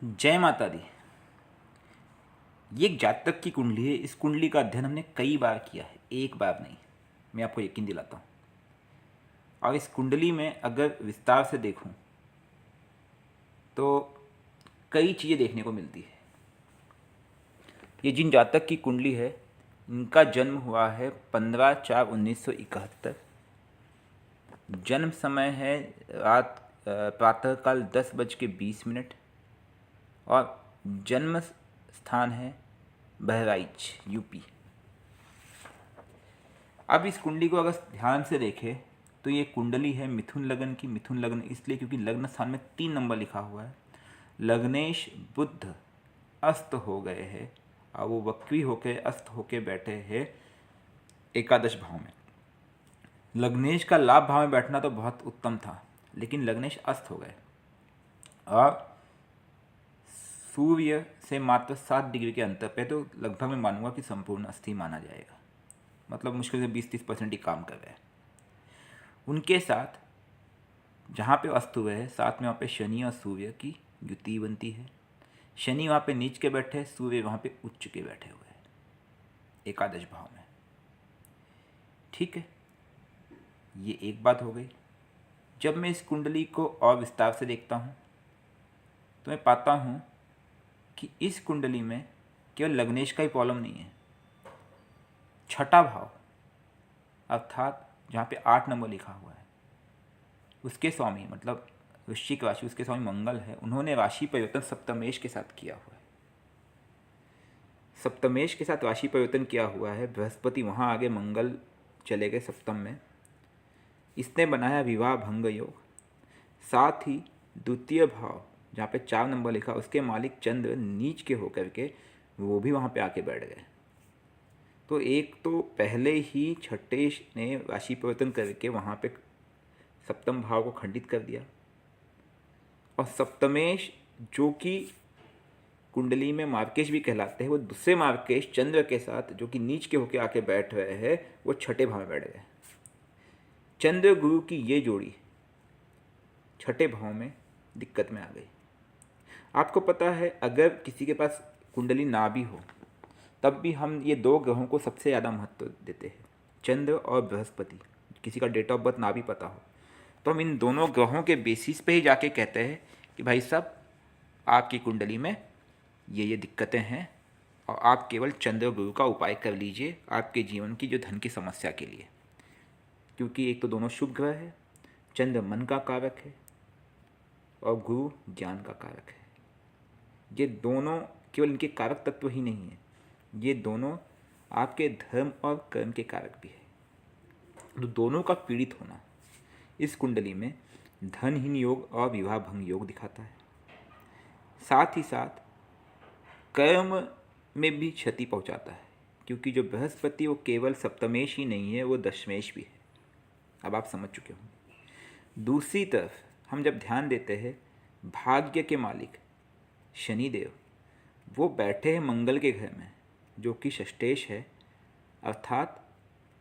जय माता दी। ये एक जातक की कुंडली है। इस कुंडली का अध्ययन हमने कई बार किया है, एक बार नहीं। मैं आपको यकीन दिलाता हूँ। और इस कुंडली में अगर विस्तार से देखूं तो कई चीज़ें देखने को मिलती है। ये जिन जातक की कुंडली है, इनका जन्म हुआ है 15/4/1971। जन्म समय है रात प्रातःकाल 10:20 और जन्म स्थान है बहराइच, यूपी। अब इस कुंडली को अगर ध्यान से देखें तो ये कुंडली है मिथुन लग्न की। मिथुन लग्न इसलिए क्योंकि लग्न स्थान में 3 नंबर लिखा हुआ है। लग्नेश बुध अस्त हो गए हैं और वो वक्री होके अस्त होके बैठे हैं एकादश भाव में। लग्नेश का लाभ भाव में बैठना तो बहुत उत्तम था, लेकिन लग्नेश अस्त हो गए और सूर्य से मात्र 7 डिग्री के अंतर पे, तो लगभग मैं मानूंगा कि संपूर्ण अस्थि माना जाएगा। मतलब मुश्किल से 20-30% ही काम कर रहे हैं। उनके साथ जहाँ पे अस्त हुए हैं, साथ में वहाँ पे शनि और सूर्य की युति बनती है। शनि वहाँ पे नीच के बैठे हैं, सूर्य वहाँ पे उच्च के बैठे हुए हैं एकादश भाव में। ठीक है, ये एक बात हो गई। जब मैं इस कुंडली को और विस्तार से देखता हूँ तो मैं पाता हूँ कि इस कुंडली में केवल लग्नेश का ही प्रॉब्लम नहीं है। छठा भाव अर्थात जहाँ पे 8 नंबर लिखा हुआ है, उसके स्वामी मतलब वृश्चिक राशि, उसके स्वामी मंगल है। उन्होंने राशि परिवर्तन सप्तमेश के साथ किया हुआ है। सप्तमेश के साथ राशि परिवर्तन किया हुआ है। बृहस्पति वहाँ आगे, मंगल चले गए सप्तम में। इसने बनाया विवाह भंग योग। साथ ही द्वितीय भाव जहाँ पे 4 नंबर लिखा, उसके मालिक चंद्र नीच के होकर के वो भी वहाँ पे आके बैठ गए। तो एक तो पहले ही छठे ने राशि परिवर्तन करके वहाँ पे सप्तम भाव को खंडित कर दिया, और सप्तमेश जो कि कुंडली में मार्केश भी कहलाते हैं, वो दूसरे मार्केश चंद्र के साथ जो कि नीच के होके आके बैठ रहे हैं, वो छठे भाव में बैठ गए। चंद्र गुरु की ये जोड़ी छठे भाव में दिक्कत में आ गई। आपको पता है, अगर किसी के पास कुंडली ना भी हो तब भी हम ये 2 ग्रहों को सबसे ज़्यादा महत्व देते हैं, चंद्र और बृहस्पति। किसी का डेट ऑफ बर्थ ना भी पता हो तो हम इन दोनों ग्रहों के बेसिस पे ही जाके कहते हैं कि भाई साहब, आपकी कुंडली में ये दिक्कतें हैं और आप केवल चंद्र गुरु का उपाय कर लीजिए आपके जीवन की जो धन की समस्या के लिए। क्योंकि एक तो दोनों शुभ ग्रह है, चंद्र मन का कारक है और गुरु ज्ञान का कारक है। ये दोनों केवल इनके कारक तत्व ही नहीं है, ये दोनों आपके धर्म और कर्म के कारक भी है। तो दोनों का पीड़ित होना इस कुंडली में धनहीन योग और विवाह भंग योग दिखाता है। साथ ही साथ कर्म में भी क्षति पहुंचाता है, क्योंकि जो बृहस्पति वो केवल सप्तमेश ही नहीं है, वो दशमेश भी है। अब आप समझ चुके होंगे। दूसरी तरफ हम जब ध्यान देते हैं, भाग्य के मालिक शनिदेव वो बैठे हैं मंगल के घर में, जो कि षष्ठेश है, अर्थात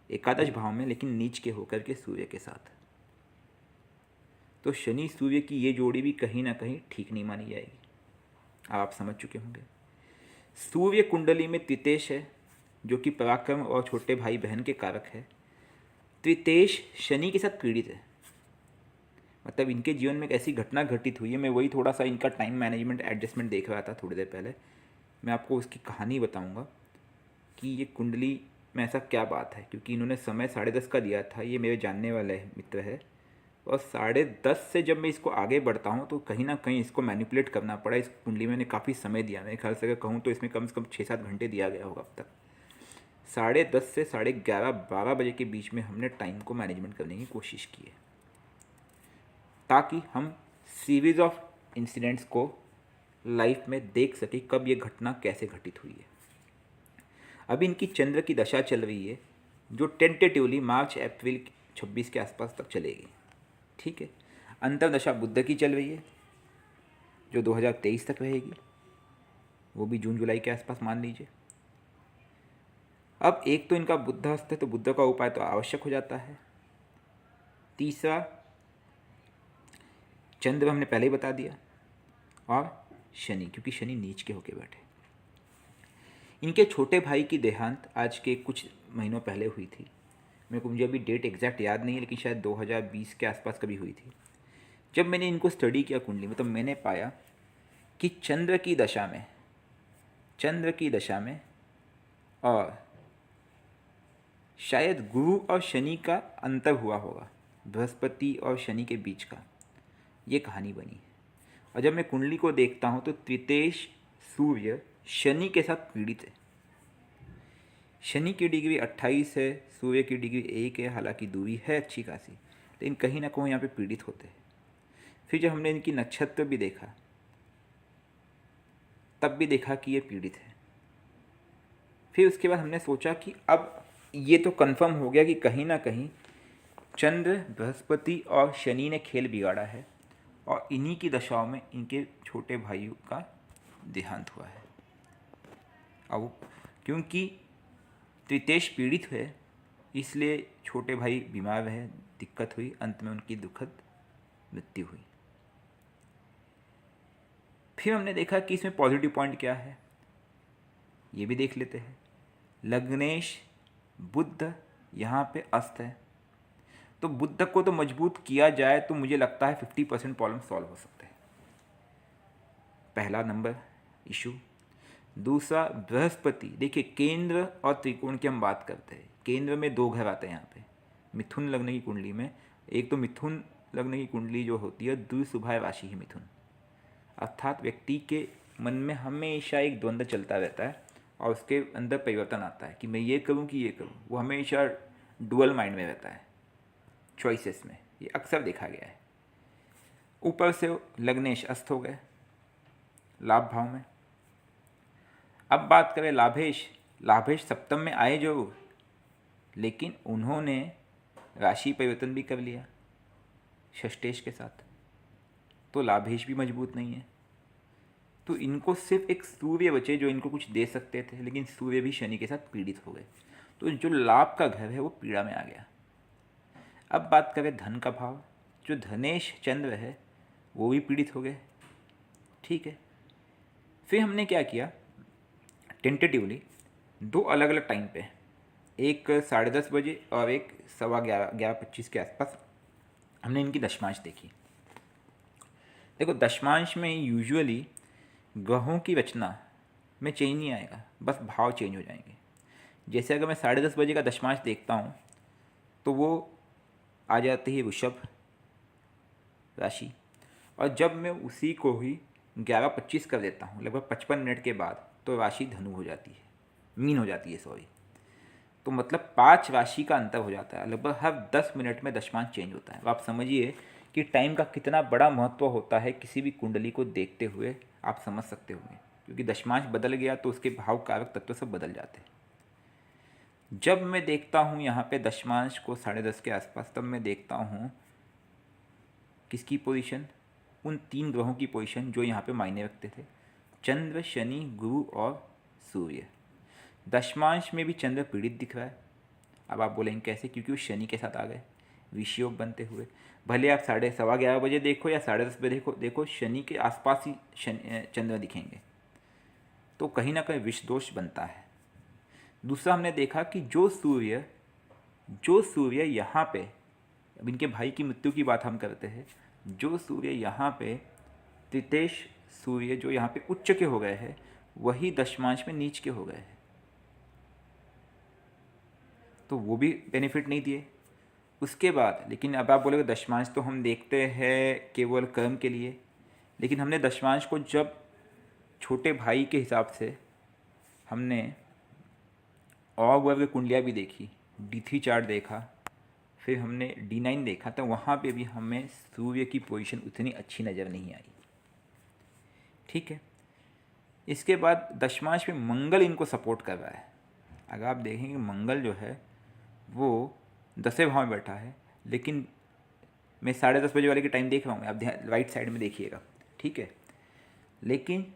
एकादश भाव में, लेकिन नीच के होकर के सूर्य के साथ। तो शनि सूर्य की ये जोड़ी भी कहीं ना कहीं ठीक नहीं मानी जाएगी। आप समझ चुके होंगे। सूर्य कुंडली में त्रितेश है, जो कि पराक्रम और छोटे भाई बहन के कारक है। त्रितेश शनि के साथ पीड़ित है। मतलब इनके जीवन में एक ऐसी घटना घटित हुई है, मैं वही थोड़ा सा इनका टाइम मैनेजमेंट एडजस्टमेंट देख रहा था थोड़ी देर पहले। मैं आपको उसकी कहानी बताऊंगा कि ये कुंडली में ऐसा क्या बात है, क्योंकि इन्होंने समय 10:30 का दिया था। ये मेरे जानने वाले मित्र है, और 10:30 से जब मैं इसको आगे बढ़ता हूँ तो कहीं ना कहीं इसको मैनिपुलेट करना पड़ा। इस कुंडली में मैंने काफ़ी समय दिया। मेरे ख्याल से अगर कहूँ तो इसमें कम से कम 6-7 घंटे दिया गया होगा अब तक। 10:30 से 11:30-12 बजे के बीच में हमने टाइम को मैनेजमेंट करने की कोशिश की है, ताकि हम सीरीज ऑफ इंसिडेंट्स को लाइफ में देख सकें कब ये घटना कैसे घटित हुई है। अभी इनकी चंद्र की दशा चल रही है, जो टेंटेटिवली मार्च-अप्रैल 26 के आसपास तक चलेगी। ठीक है। अंतर्दशा बुध की चल रही है, जो 2023 तक रहेगी, वो भी जून-जुलाई के आसपास मान लीजिए। अब एक तो इनका बुध हस्त है, तो बुध का उपाय तो आवश्यक हो जाता है। तीसरा, चंद्र हमने पहले ही बता दिया, और शनि, क्योंकि शनि नीच के होके बैठे। इनके छोटे भाई की देहांत आज के कुछ महीनों पहले हुई थी। मुझे अभी डेट एग्जैक्ट याद नहीं है, लेकिन शायद 2020 के आसपास कभी हुई थी। जब मैंने इनको स्टडी किया कुंडली में, तो मैंने पाया कि चंद्र की दशा में और शायद गुरु और शनि का अंतर हुआ होगा, बृहस्पति और शनि के बीच का, ये कहानी बनी। और जब मैं कुंडली को देखता हूँ तो तृतीयेश सूर्य शनि के साथ पीड़ित है। शनि की डिग्री 28 है, सूर्य की डिग्री 1 है, हालांकि दूरी है अच्छी खासी, लेकिन कहीं ना कहीं यहाँ पे पीड़ित होते हैं। फिर जब हमने इनकी नक्षत्र भी देखा, तब भी देखा कि ये पीड़ित है। फिर उसके बाद हमने सोचा कि अब ये तो कंफर्म हो गया कि कहीं ना कहीं चंद्र, बृहस्पति और शनि ने खेल बिगाड़ा है और इन्हीं की दशाओं में इनके छोटे भाइयों का देहांत हुआ है। अब क्योंकि तृतीयेश पीड़ित है, इसलिए छोटे भाई बीमार रहे, दिक्कत हुई, अंत में उनकी दुखद मृत्यु हुई। फिर हमने देखा कि इसमें पॉजिटिव पॉइंट क्या है, ये भी देख लेते हैं। लग्नेश बुध यहाँ पे अस्त है, तो बुध को तो मजबूत किया जाए तो मुझे लगता है 50% प्रॉब्लम सॉल्व हो सकते हैं। पहला नंबर इशू। दूसरा बृहस्पति, देखिए केंद्र और त्रिकोण की हम बात करते हैं। केंद्र में 2 घर आते हैं यहाँ पे, मिथुन लग्न की कुंडली में। एक तो मिथुन लग्न की कुंडली जो होती है, द्विशुभाय राशि ही मिथुन, अर्थात व्यक्ति के मन में हमेशा एक द्वंद्व चलता रहता है और उसके अंदर परिवर्तन आता है कि मैं ये करूँ कि ये करूँ। वो हमेशा डुअल माइंड में रहता है, चॉइसेस में, ये अक्सर देखा गया है। ऊपर से लग्नेश अस्त हो गए लाभ भाव में। अब बात करें लाभेश सप्तम में आए जरूर, लेकिन उन्होंने राशि परिवर्तन भी कर लिया षष्ठेश के साथ, तो लाभेश भी मजबूत नहीं है। तो इनको सिर्फ एक सूर्य बचे जो इनको कुछ दे सकते थे, लेकिन सूर्य भी शनि के साथ पीड़ित हो गए, तो जो लाभ का घर है वो पीड़ा में आ गया। अब बात करें धन का भाव, जो धनेश चंद्र है वो भी पीड़ित हो गए। ठीक है, फिर हमने क्या किया, टेंटेटिवली 2 अलग अलग टाइम पे, एक 10:30 बजे और एक 11:25 के आसपास हमने इनकी दशमांश देखी। देखो दशमांश में यूजुअली ग्रहों की रचना में चेंज नहीं आएगा, बस भाव चेंज हो जाएंगे। जैसे अगर मैं 10:30 बजे का दशमांश देखता हूँ तो वो आ जाती है वृषभ राशि, और जब मैं उसी को ही 11:25 कर देता हूँ, लगभग 55 मिनट के बाद, तो राशि धनु हो जाती है, मीन हो जाती है, सॉरी। तो मतलब 5 राशि का अंतर हो जाता है, लगभग हर 10 मिनट में दशमांश चेंज होता है। आप समझिए कि टाइम का कितना बड़ा महत्व होता है किसी भी कुंडली को देखते हुए, आप समझ सकते होंगे, क्योंकि दशमांश बदल गया तो उसके भाव कारक तत्व सब बदल जाते हैं। जब मैं देखता हूँ यहाँ पे दशमांश को 10:30 के आसपास, तब मैं देखता हूँ किसकी पोजीशन, उन 3 ग्रहों की पोजीशन जो यहाँ पे मायने रखते थे, चंद्र, शनि, गुरु और सूर्य। दशमांश में भी चंद्र पीड़ित दिख रहा है। अब आप बोलेंगे कैसे, क्योंकि वो शनि के साथ आ गए, विषयोग बनते हुए। भले आप 11:15 बजे देखो या 10:30 बजे देखो, शनि के आसपास ही चंद्र दिखेंगे, तो कहीं ना कहीं विष दोष बनता है। दूसरा हमने देखा कि जो सूर्य यहाँ पे, अब इनके भाई की मृत्यु की बात हम करते हैं, जो सूर्य यहाँ पे तृतीयेश सूर्य जो यहाँ पे उच्च के हो गए हैं, वही दशमांश में नीच के हो गए हैं, तो वो भी बेनिफिट नहीं दिए। उसके बाद लेकिन अब आप बोलोगे दशमांश तो हम देखते हैं केवल कर्म के लिए, लेकिन हमने दशमांश को जब छोटे भाई के हिसाब से हमने और वर्ग कुंडलियाँ भी देखी, D3 चार्ट देखा, फिर हमने D9 देखा, तो वहाँ पे भी हमें सूर्य की पोजीशन उतनी अच्छी नज़र नहीं आई। ठीक है, इसके बाद दशमांश में मंगल इनको सपोर्ट कर रहा है। अगर आप देखेंगे मंगल जो है वो 10वें भाव में बैठा है, लेकिन मैं 10:30 बजे वाले के टाइम देख रहा हूँ, आप राइट साइड में देखिएगा। ठीक है, लेकिन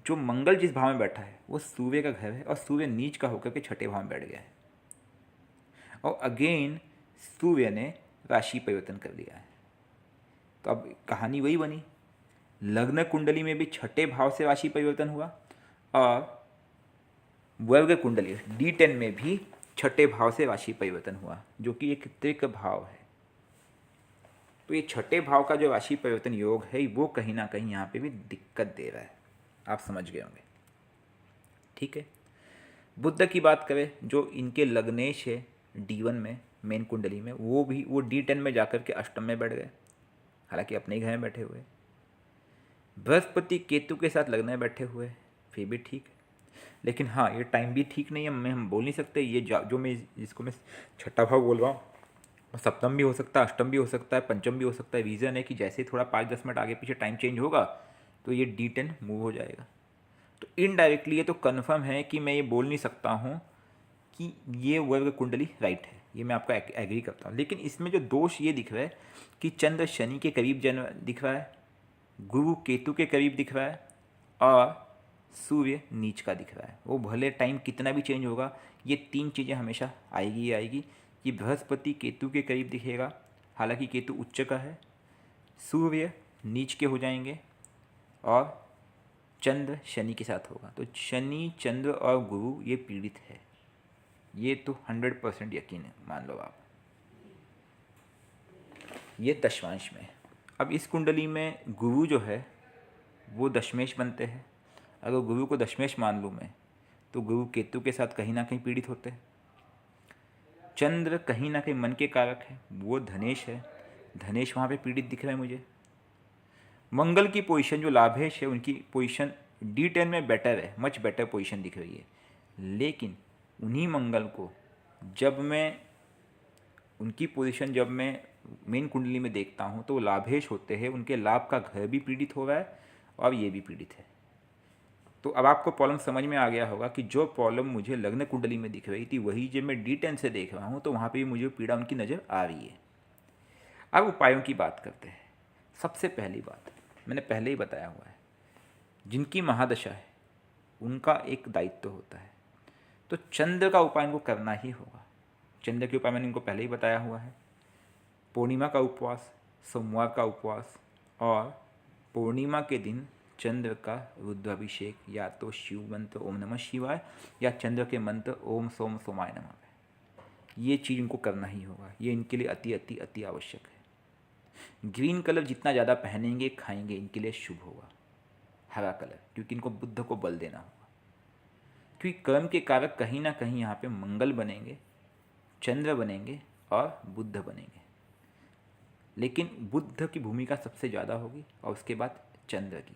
जो मंगल जिस भाव में बैठा है वो सूर्य का घर है, और सूर्य नीच का होकर के 6ठे भाव में बैठ गया है, और अगेन सूर्य ने राशि परिवर्तन कर लिया है। तो अब कहानी वही बनी लग्न कुंडली में भी छठे भाव से राशि परिवर्तन हुआ और वर्ग कुंडली D10 में भी छठे भाव से राशि परिवर्तन हुआ, जो कि एक त्रिक भाव है। तो ये छठे भाव का जो राशि परिवर्तन योग है वो कहीं ना कहीं यहाँ पे भी दिक्कत दे रहा है, आप समझ गए होंगे। ठीक है, बुध की बात करें जो इनके लग्नेश है D1 में मेन कुंडली में, वो D10 में जाकर के अष्टम में बैठ गए, हालांकि अपने ही घर में बैठे हुए। बृहस्पति केतु के साथ लग्न में बैठे हुए, फिर भी ठीक है, लेकिन हाँ ये टाइम भी ठीक नहीं है। हम बोल नहीं सकते ये जो मैं जिसको मैं छठा भाव बोल रहा हूँ सप्तम भी हो सकता है, अष्टम भी हो सकता है, पंचम भी हो सकता है। रीज़न है कि जैसे ही थोड़ा 5-10 मिनट आगे पीछे टाइम चेंज होगा तो ये D10 मूव हो जाएगा। तो इनडायरेक्टली ये तो कन्फर्म है कि मैं ये बोल नहीं सकता हूँ कि ये वर्ग कुंडली राइट है, ये मैं आपका एग्री करता हूँ। लेकिन इसमें जो दोष ये दिख रहा है कि चंद्र शनि के करीब जन्म दिख रहा है, गुरु केतु के करीब दिख रहा है और सूर्य नीच का दिख रहा है। वो भले टाइम कितना भी चेंज होगा, ये तीन चीज़ें हमेशा आएगी ही आएगी। ये बृहस्पति केतु के करीब दिखेगा, हालांकि केतु उच्च का है, सूर्य नीच के हो जाएंगे और चंद्र शनि के साथ होगा। तो शनि, चंद्र और गुरु ये पीड़ित है, ये तो 100% यकीन है, मान लो आप। ये दशमांश में। अब इस कुंडली में गुरु जो है वो दशमेश बनते हैं। अगर गुरु को दशमेश मान लूँ मैं, तो गुरु केतु के साथ कहीं ना कहीं पीड़ित होते हैं। चंद्र कहीं ना कहीं मन के कारक है, वो धनेश है, धनेश वहाँ पे पीड़ित दिख रहा है मुझे। मंगल की पोजीशन जो लाभेश है, उनकी पोजीशन D10 में बेटर है, मच बेटर पोजीशन दिख रही है। लेकिन उन्हीं मंगल को जब मैं उनकी पोजीशन जब मैं मेन कुंडली में देखता हूँ तो लाभेश होते हैं, उनके लाभ का घर भी पीड़ित हो रहा है और ये भी पीड़ित है। तो अब आपको प्रॉब्लम समझ में आ गया होगा कि जो प्रॉब्लम मुझे लग्न कुंडली में दिख रही थी वही जब मैं D10 से देख रहा हूँ तो वहाँ पे भी मुझे पीड़ा उनकी नज़र आ रही है। अब उपायों की बात करते हैं। सबसे पहली बात मैंने पहले ही बताया हुआ है, जिनकी महादशा है उनका एक दायित्व होता है, तो चंद्र का उपाय इनको करना ही होगा। चंद्र के उपाय मैंने इनको पहले ही बताया हुआ है। पूर्णिमा का उपवास, सोमवार का उपवास और पूर्णिमा के दिन चंद्र का रुद्राभिषेक, या तो शिव मंत्र ओम नमः शिवाय या चंद्र के मंत्र ओम सोम सोमाय नमः, ये चीज़ इनको करना ही होगा। ये इनके लिए अति अति अति आवश्यक है। ग्रीन कलर जितना ज़्यादा पहनेंगे खाएंगे इनके लिए शुभ होगा, हरा कलर, क्योंकि इनको बुद्ध को बल देना होगा। क्योंकि कर्म के कारक कहीं ना कहीं यहाँ पे मंगल बनेंगे, चंद्र बनेंगे और बुद्ध बनेंगे, लेकिन बुद्ध की भूमिका सबसे ज़्यादा होगी और उसके बाद चंद्र की।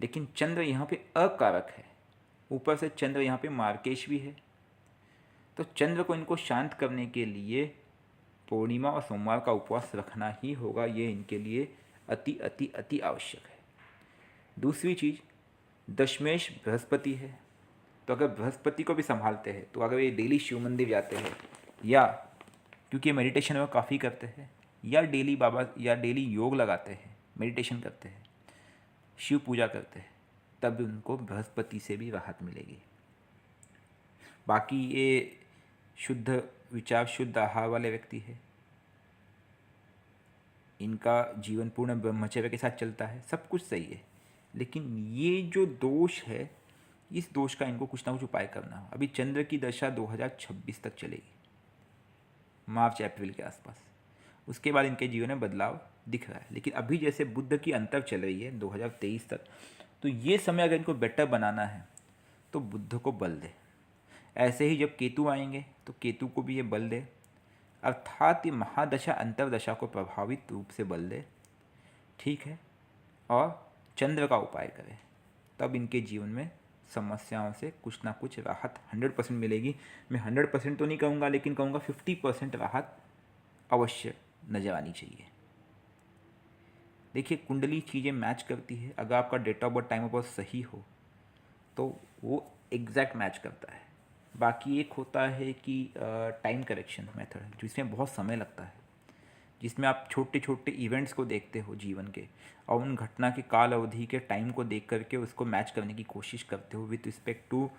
लेकिन चंद्र यहाँ पे अकारक है, ऊपर से चंद्र यहाँ पे मार्केश भी है। तो चंद्र को इनको शांत करने के लिए पूर्णिमा और सोमवार का उपवास रखना ही होगा, ये इनके लिए अति अति अति आवश्यक है। दूसरी चीज़, दशमेश बृहस्पति है, तो अगर बृहस्पति को भी संभालते हैं तो अगर ये डेली शिव मंदिर जाते हैं, या क्योंकि मेडिटेशन वो काफ़ी करते हैं, या डेली बाबा या डेली योग लगाते हैं, मेडिटेशन करते हैं, शिव पूजा करते हैं, तब उनको बृहस्पति से भी राहत मिलेगी। बाकी ये शुद्ध विचार, शुद्ध आहार वाले व्यक्ति है, इनका जीवन पूर्ण ब्रह्मचर्य के साथ चलता है, सब कुछ सही है। लेकिन ये जो दोष है, इस दोष का इनको कुछ ना कुछ उपाय करना हो। अभी चंद्र की दशा 2026 तक चलेगी, मार्च अप्रैल के आसपास। उसके बाद इनके जीवन में बदलाव दिख रहा है। लेकिन अभी जैसे बुध की अंतर चल रही है 2023 तक, तो ये समय अगर इनको बेटर बनाना है तो बुध को बल दे। ऐसे ही जब केतु आएंगे तो केतु को भी ये बल दे, अर्थात ये महादशा अंतरदशा को प्रभावित रूप से बल दे, ठीक है। और चंद्र का उपाय करें, तब इनके जीवन में समस्याओं से कुछ ना कुछ राहत 100% मिलेगी। मैं 100% तो नहीं कहूँगा, लेकिन कहूँगा 50% राहत अवश्य नजर आनी चाहिए। देखिए, कुंडली चीज़ें मैच करती है। अगर आपका date of birth, time of birth सही हो तो वो एग्जैक्ट मैच करता है। बाकी एक होता है कि टाइम करेक्शन मेथड, जिसमें बहुत समय लगता है, जिसमें आप छोटे छोटे इवेंट्स को देखते हो जीवन के, और उन घटना के काल अवधि के टाइम को देख करके उसको मैच करने की कोशिश करते हो with respect to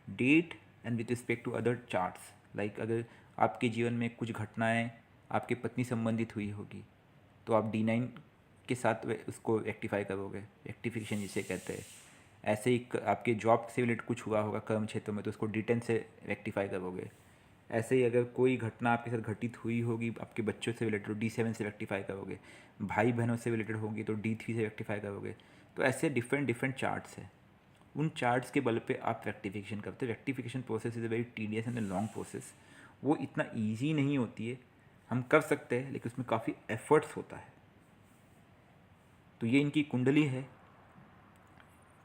date and with respect to other charts. Like अगर आपके जीवन में कुछ घटनाएं आपके पत्नी संबंधित हुई होगी तो आप D9 के साथ उसको रेक्टिफाई करोगे, रेक्टिफिकेशन जिसे कहते हैं। ऐसे ही आपके जॉब से रिलेटेड कुछ हुआ होगा कर्म क्षेत्र में, तो उसको D10 से रेक्टिफाई करोगे। ऐसे ही अगर कोई घटना आपके साथ घटित हुई होगी आपके बच्चों से रिलेटेड, तो D7 से रेक्टिफाई करोगे। भाई बहनों से रिलेटेड होगी तो D3 से रेक्टिफाई करोगे। तो ऐसे डिफरेंट डिफरेंट चार्ट्स हैं, उन चार्ट्स के बल पे आप रेक्टिफिकेशन करते हो। Rectification process is a very tedious and long process. वो इतना ईजी नहीं होती है, हम कर सकते हैं लेकिन उसमें काफ़ी एफर्ट्स होता है। तो ये इनकी कुंडली है।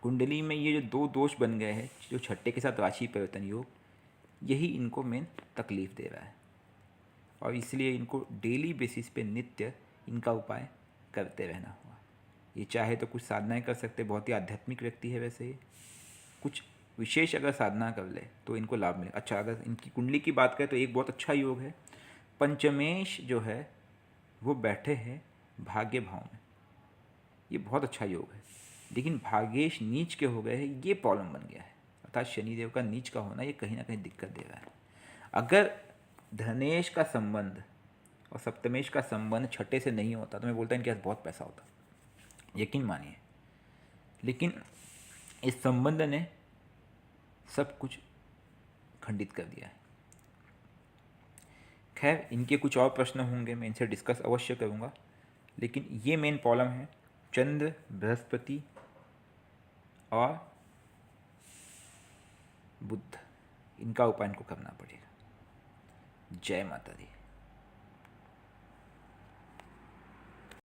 कुंडली में ये जो दो दोष बन गए हैं, जो छठे के साथ राशि परिवर्तन योग, यही इनको मेन तकलीफ़ दे रहा है, और इसलिए इनको डेली बेसिस पे नित्य इनका उपाय करते रहना हुआ। ये चाहे तो कुछ साधनाएं कर सकते, बहुत ही आध्यात्मिक व्यक्ति है वैसे ही, कुछ विशेष अगर साधना कर ले तो इनको लाभ मिले। अच्छा, अगर इनकी कुंडली की बात करें तो एक बहुत अच्छा योग है, पंचमेश जो है वो बैठे हैं भाग्य भाव में, ये बहुत अच्छा योग है। लेकिन भाग्येश नीच के हो गए हैं, ये प्रॉब्लम बन गया है। अर्थात शनिदेव का नीच का होना ये कहीं ना कहीं दिक्कत दे रहा है। अगर धनेश का संबंध और सप्तमेश का संबंध छठे से नहीं होता तो मैं बोलता इनके पास बहुत पैसा होता, यकीन मानिए। लेकिन इस संबंध ने सब कुछ खंडित कर दिया है। खैर, इनके कुछ और प्रश्न होंगे, मैं इनसे डिस्कस अवश्य करूँगा, लेकिन ये मेन प्रॉब्लम है चंद्र, बृहस्पति और बुध, इनका उपाय इनको करना पड़ेगा। जय माता दी।